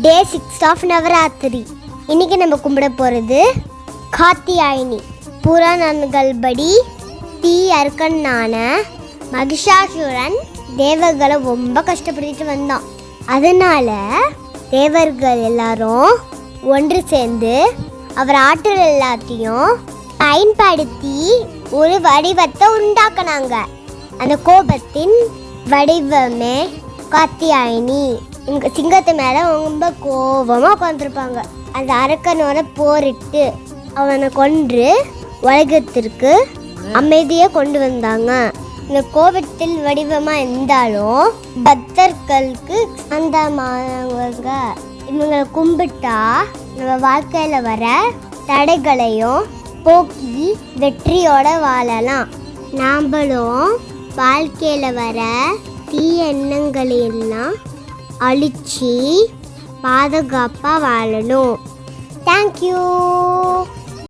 டே 6 of Navaratri. இன்னைக்கு நம்ம கும்பிட போகிறது காத்தியாயினி. புராணங்கள் படி தீ அர்க்கனான மகிஷாசுரன் தேவர்களை ரொம்ப கஷ்டப்படுத்திட்டு வந்தான். அதனால தேவர்கள் எல்லாரும் ஒன்று சேர்ந்து அவர் ஆற்றல் எல்லாத்தையும் பயன்படுத்தி ஒரு வடிவத்தை உண்டாக்குனாங்க. அந்த கோபத்தின் வடிவமே காத்தியாயினி. இங்கே சிங்கத்து மேலே ரொம்ப கோபமாக உட்காந்துருப்பாங்க. அந்த அரக்கனோட போரிட்டு அவனை கொன்று உலகத்திற்கு அமைதியை கொண்டு வந்தாங்க. இந்த கோபத்தில் வடிவமாக இருந்தாலும் பக்தர்களுக்கு சொந்தமானவங்க. இவங்களை கும்பிட்டா நம்ம வாழ்க்கையில் வர தடைகளையும் போக்கி வெற்றியோட வாழலாம். நாமளும் வாழ்க்கையில் வர தீய எண்ணங்களையெல்லாம் அழிச்சு பாதுகாப்பாக வாழணும். தேங்க்யூ.